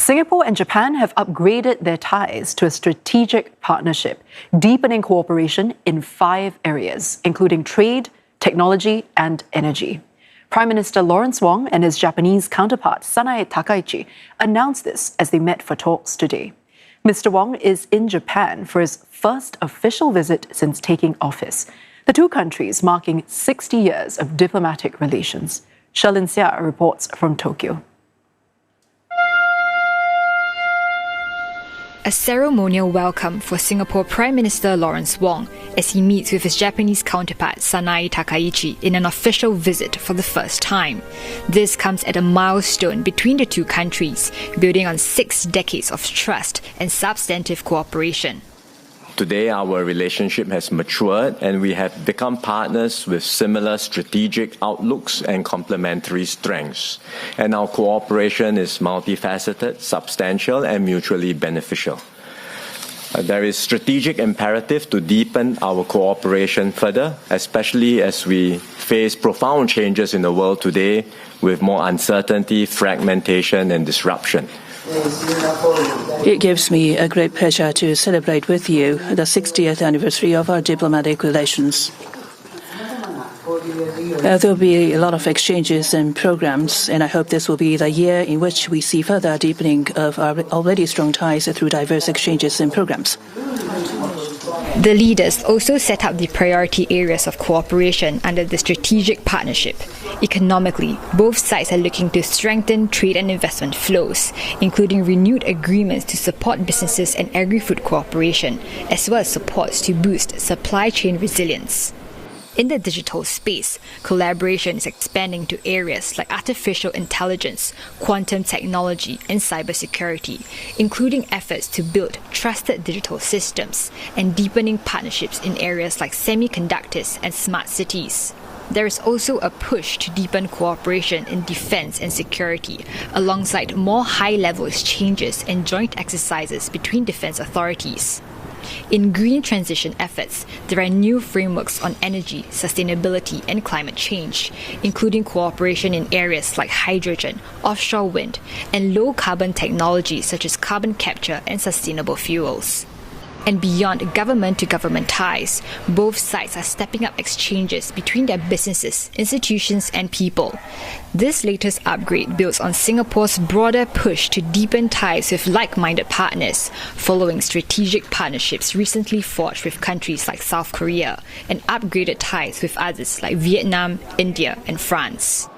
Singapore and Japan have upgraded their ties to a strategic partnership, deepening cooperation in 5 areas, including trade, technology, and energy. Prime Minister Lawrence Wong and his Japanese counterpart, Sanae Takaichi, announced this as they met for talks today. Mr. Wong is in Japan for his first official visit since taking office, the two countries marking 60 years of diplomatic relations. Sherlyn Seah reports from Tokyo. A ceremonial welcome for Singapore Prime Minister Lawrence Wong as he meets with his Japanese counterpart Sanae Takaichi in an official visit for the first time. This comes at a milestone between the two countries, building on 6 decades of trust and substantive cooperation. Today, our relationship has matured and we have become partners with similar strategic outlooks and complementary strengths. And our cooperation is multifaceted, substantial, and mutually beneficial. There is strategic imperative to deepen our cooperation further, especially as we face profound changes in the world today with more uncertainty, fragmentation, and disruption. It gives me a great pleasure to celebrate with you the 60th anniversary of our diplomatic relations. There will be a lot of exchanges and programs, and I hope this will be the year in which we see further deepening of our already strong ties through diverse exchanges and programs. The leaders also set up the priority areas of cooperation under the strategic partnership. Economically, both sides are looking to strengthen trade and investment flows, including renewed agreements to support businesses and agri-food cooperation, as well as supports to boost supply chain resilience. In the digital space, collaboration is expanding to areas like artificial intelligence, quantum technology, and cybersecurity, including efforts to build trusted digital systems and deepening partnerships in areas like semiconductors and smart cities. There is also a push to deepen cooperation in defense and security, alongside more high-level exchanges and joint exercises between defense authorities. In green transition efforts, there are new frameworks on energy, sustainability, and climate change, including cooperation in areas like hydrogen, offshore wind, and low-carbon technologies such as carbon capture and sustainable fuels. And beyond government-to-government ties, both sides are stepping up exchanges between their businesses, institutions, and people. This latest upgrade builds on Singapore's broader push to deepen ties with like-minded partners, following strategic partnerships recently forged with countries like South Korea and upgraded ties with others like Vietnam, India, and France.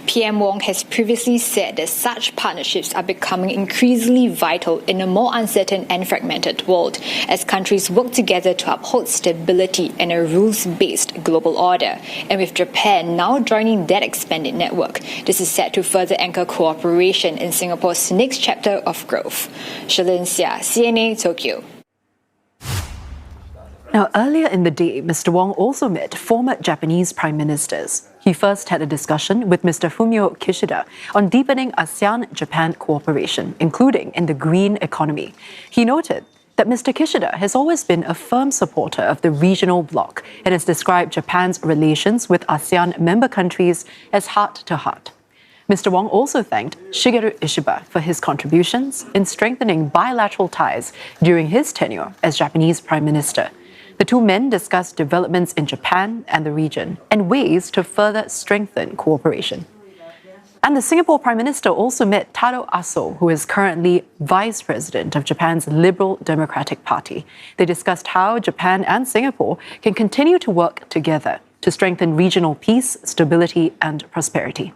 PM Wong has previously said that such partnerships are becoming increasingly vital in a more uncertain and fragmented world as countries work together to uphold stability and a rules-based global order. And with Japan now joining that expanded network, this is set to further anchor cooperation in Singapore's next chapter of growth. Sherlyn Seah, CNA, Tokyo. Now, earlier in the day, Mr. Wong also met former Japanese prime ministers. He first had a discussion with Mr. Fumio Kishida on deepening ASEAN-Japan cooperation, including in the green economy. He noted that Mr. Kishida has always been a firm supporter of the regional bloc and has described Japan's relations with ASEAN member countries as heart-to-heart. Mr. Wong also thanked Shigeru Ishiba for his contributions in strengthening bilateral ties during his tenure as Japanese Prime Minister. The two men discussed developments in Japan and the region and ways to further strengthen cooperation. And the Singapore Prime Minister also met Taro Aso, who is currently Vice President of Japan's Liberal Democratic Party. They discussed how Japan and Singapore can continue to work together to strengthen regional peace, stability, and prosperity.